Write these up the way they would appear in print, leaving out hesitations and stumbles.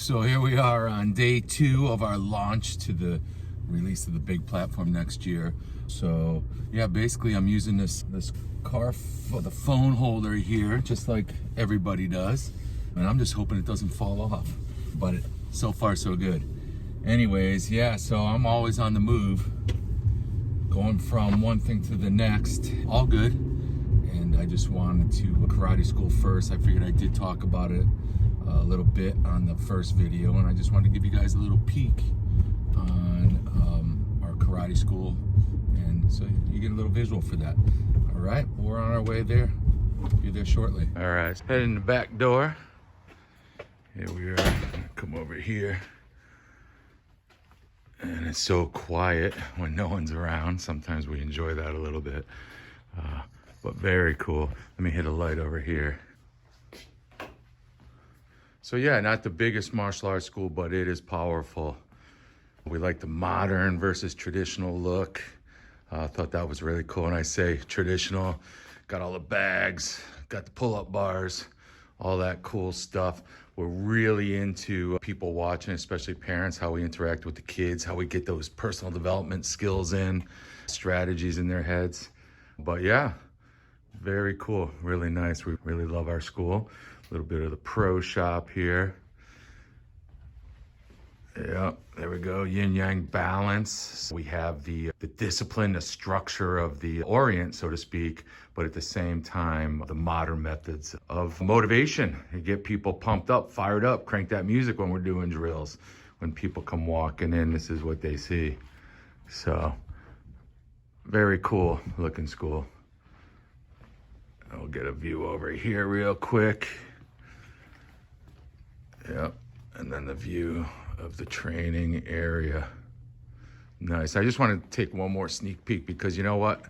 So here we are on day 2 of our launch to the release of the big platform next year. So yeah, basically I'm using this car for the phone holder here, just like everybody does. And I'm just hoping it doesn't fall off. But so far so good. Anyways, yeah, so I'm always on the move, going from one thing to the next. All good. And I just wanted to karate school first. I figured I did talk about it a little bit on the first video, and I just wanted to give you guys a little peek on our karate school, and so you get a little visual for that. All right, we're on our way there. Be there shortly. All right, heading the back door. Here we are. Come over here. And it's so quiet when no one's around. Sometimes we enjoy that a little bit. But very cool. Let me hit a light over here. So yeah, not the biggest martial arts school, but it is powerful. We like the modern versus traditional look. I thought that was really cool. And I say traditional, got all the bags, got the pull-up bars, all that cool stuff. We're really into people watching, especially parents, how we interact with the kids, how we get those personal development skills in, strategies in their heads. But yeah, very cool, really nice. We really love our school. A little bit of the pro shop here. Yeah, there we go, yin yang balance. We have the discipline, the structure of the Orient, so to speak, but at the same time, the modern methods of motivation. You get people pumped up, fired up, crank that music when we're doing drills. When people come walking in, this is what they see. So, very cool looking school. I'll get a view over here real quick. Yep, and then the view of the training area. Nice. I just want to take one more sneak peek because you know what?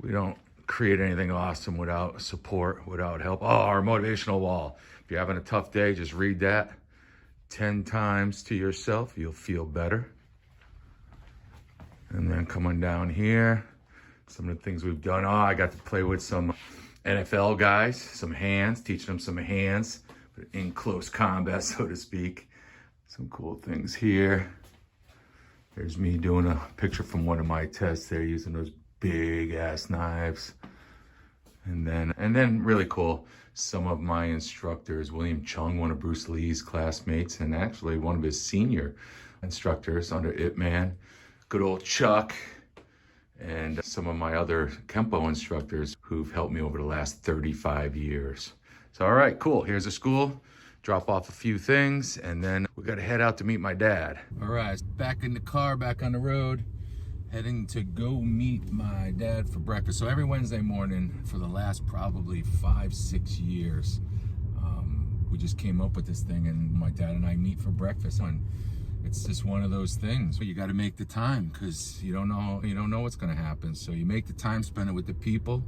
We don't create anything awesome without support, without help. Oh, our motivational wall. If you're having a tough day, just read that 10 times to yourself. You'll feel better. And then coming down here, some of the things we've done. Oh, I got to play with some NFL guys, some hands, teaching them some hands in close combat, so to speak. Some cool things here. There's me doing a picture from one of my tests there, using those big ass knives. And then really cool, some of my instructors, William Chung, one of Bruce Lee's classmates, and actually one of his senior instructors under Ip Man, good old Chuck, and some of my other Kempo instructors who've helped me over the last 35 years. So, all right, cool. Here's the school. Drop off a few things, and then we got to head out to meet my dad. All right, back in the car, back on the road, heading to go meet my dad for breakfast. So every Wednesday morning for the last probably 5-6 years, we just came up with this thing, and my dad and I meet for breakfast. And it's just one of those things. You got to make the time because you don't know what's going to happen. So you make the time, spend it with the people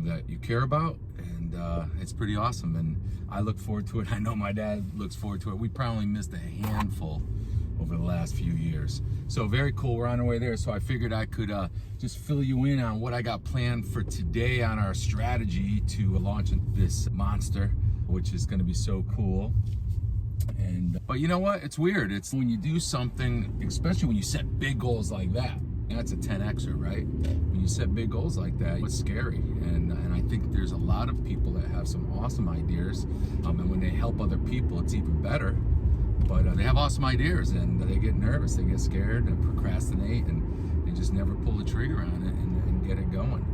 that you care about, and it's pretty awesome, and I look forward to it. I know my dad looks forward to it. We probably missed a handful over the last few years, so very cool. We're on our way there, so I figured I could just fill you in on what I got planned for today on our strategy to launch this monster, which is going to be so cool. But you know what, it's weird. It's when you do something, especially when you set big goals like that. That's a 10xer, right? When you set big goals like that, it's scary. And I think there's a lot of people that have some awesome ideas. And when they help other people, it's even better. But they have awesome ideas, and they get nervous, they get scared, and procrastinate, and they just never pull the trigger on it and get it going.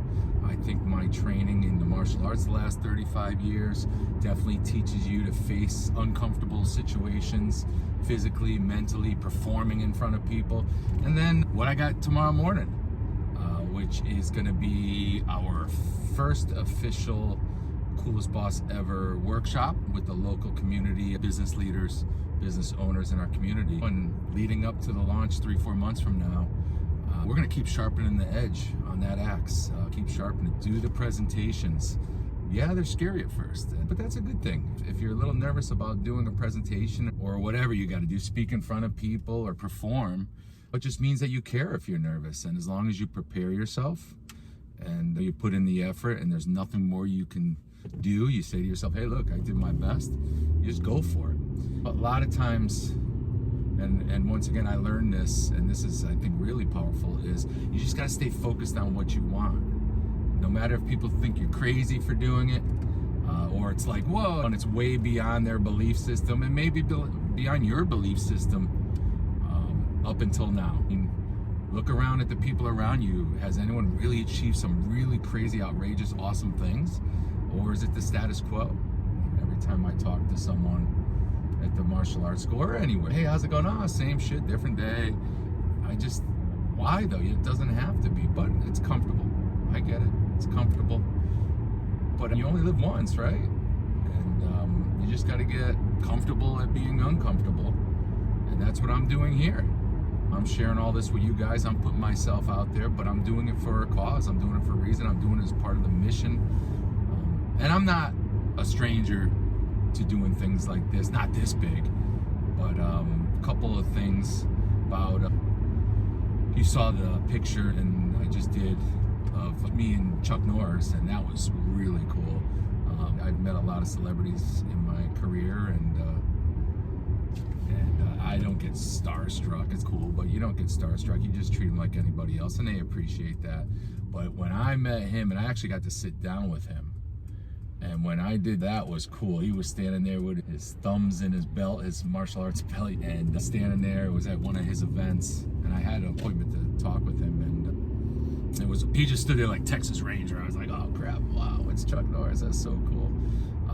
I think my training in the martial arts the last 35 years definitely teaches you to face uncomfortable situations, physically, mentally, performing in front of people. And then what I got tomorrow morning, which is going to be our first official Coolest Boss Ever workshop with the local community, business leaders, business owners in our community. And leading up to the launch 3-4 months from now, we're going to keep sharpening the edge on that axe, keep sharpening it, do the presentations. Yeah, they're scary at first, but that's a good thing. If you're a little nervous about doing a presentation or whatever you got to do, speak in front of people or perform, it just means that you care if you're nervous. And as long as you prepare yourself and you put in the effort and there's nothing more you can do, you say to yourself, hey, look, I did my best. You just go for it. A lot of times, and once again, I learned this, and this is, I think, really powerful, is you just got to stay focused on what you want. No matter if people think you're crazy for doing it, or it's like, whoa, and it's way beyond their belief system, and maybe beyond your belief system up until now. I mean, look around at the people around you. Has anyone really achieved some really crazy, outrageous, awesome things? Or is it the status quo? Every time I talk to someone at the martial arts school or anywhere, hey, how's it going? Oh, same shit, different day. Why though? It doesn't have to be, but it's comfortable. I get it, it's comfortable. But you only live once, right? And you just gotta get comfortable at being uncomfortable. And that's what I'm doing here. I'm sharing all this with you guys. I'm putting myself out there, but I'm doing it for a cause. I'm doing it for a reason. I'm doing it as part of the mission. And I'm not a stranger to doing things like this, not this big, but a couple of things about, you saw the picture and I just did of me and Chuck Norris, and that was really cool. I've met a lot of celebrities in my career, and I don't get starstruck. It's cool, but you don't get starstruck. You just treat them like anybody else, and they appreciate that. But when I met him, and I actually got to sit down with him, and when I did, that was cool. He was standing there with his thumbs in his belt, his martial arts belt, and standing there. It was at one of his events, and I had an appointment to talk with him, and he just stood there like Texas Ranger. I was like, oh crap, wow, it's Chuck Norris. That's so cool.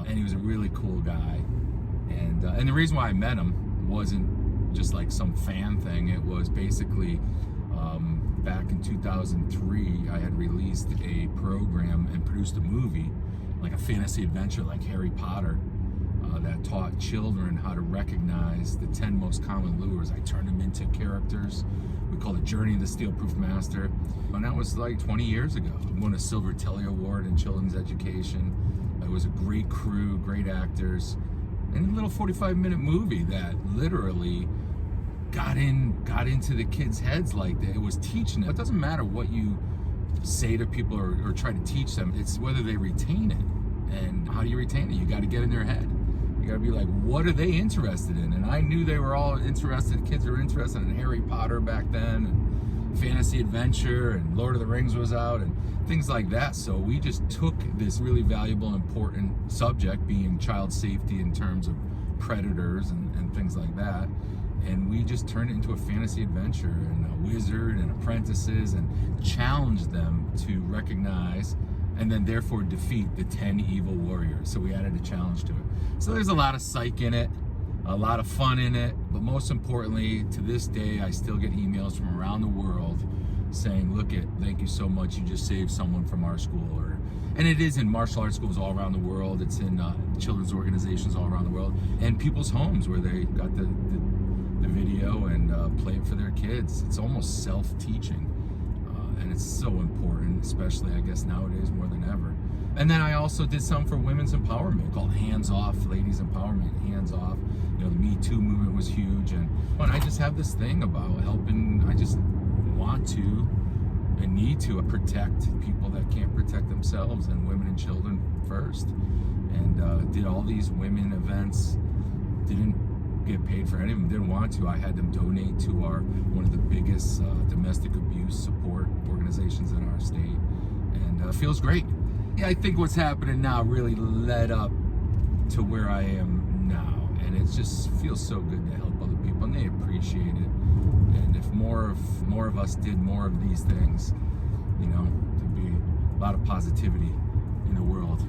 And he was a really cool guy. And the reason why I met him wasn't just like some fan thing. It was basically back in 2003, I had released a program and produced a movie, like a fantasy adventure like Harry Potter, that taught children how to recognize the 10 most common lures. I turned them into characters. We called it Journey of the Steel Proof Master. And that was like 20 years ago. I won a Silver Telly Award in children's education. It was a great crew, great actors, and a little 45-minute movie that literally got into the kids' heads like that. It was teaching them. It doesn't matter what you say to people or try to teach them. It's whether they retain it. And how do you retain it? You got to get in their head. You got to be like, what are they interested in? And I knew they were all interested. Kids were interested in Harry Potter back then, and fantasy adventure, and Lord of the Rings was out, and things like that. So we just took this really valuable, important subject, being child safety in terms of predators and things like that, and we just turned it into a fantasy adventure, and a wizard and apprentices, and challenged them to recognize and then therefore defeat the 10 evil warriors. So we added a challenge to it. So there's a lot of psych in it, a lot of fun in it, but most importantly, to this day, I still get emails from around the world saying, look, thank you so much, you just saved someone from our school. And it is in martial arts schools all around the world. It's in children's organizations all around the world, and people's homes where they got the video and play it for their kids. It's almost self-teaching. And it's so important, especially I guess nowadays more than ever. And then I also did some for women's empowerment called Hands Off, Ladies Empowerment, Hands Off. You know, the Me Too movement was huge. And I just have this thing about helping. I just want to and need to protect people that can't protect themselves, and women and children first. And did all these women events, didn't get paid for any of them, didn't want to. I had them donate to one of the biggest domestic abuse support organizations in our state, and it feels great. Yeah, I think what's happening now really led up to where I am now, and it just feels so good to help other people, and they appreciate it. And if more of us did more of these things, you know, there'd be a lot of positivity in the world.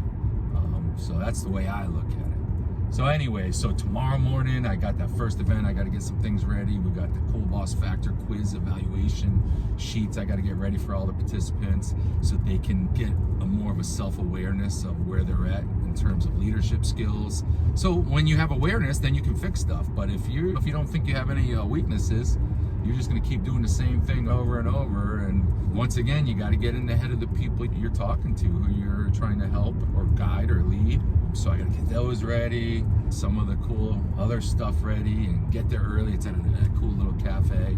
So that's the way I look at it. So anyway, so tomorrow morning, I got that first event. I got to get some things ready. We got the Cool Boss Factor quiz evaluation sheets. I got to get ready for all the participants so they can get more of a self-awareness of where they're at in terms of leadership skills. So when you have awareness, then you can fix stuff. But if you don't think you have any weaknesses, you're just going to keep doing the same thing over and over. And once again, you got to get in the head of the people you're talking to, who you're trying to help or guide or lead. So I got to get those ready, some of the cool other stuff ready, and get there early. It's at a cool little cafe.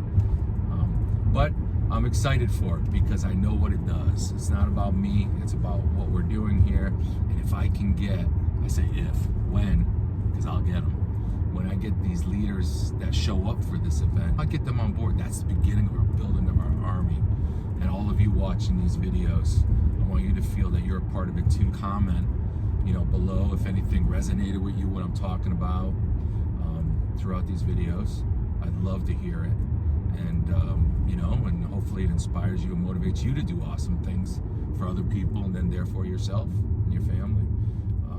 But I'm excited for it because I know what it does. It's not about me. It's about what we're doing here. And if I can get, I say if, when, because I'll get them. when I get these leaders that show up for this event, I get them on board. That's the beginning of our building of our army. And all of you watching these videos, I want you to feel that you're a part of it too. Comment, below if anything resonated with you, what I'm talking about throughout these videos. I'd love to hear it. And, and hopefully it inspires you and motivates you to do awesome things for other people and then therefore yourself and your family.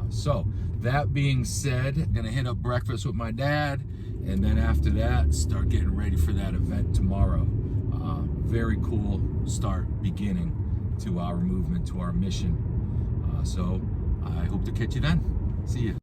So that being said, I'm gonna hit up breakfast with my dad, and then after that, start getting ready for that event tomorrow. Very cool beginning to our movement, to our mission. So I hope to catch you then. See you.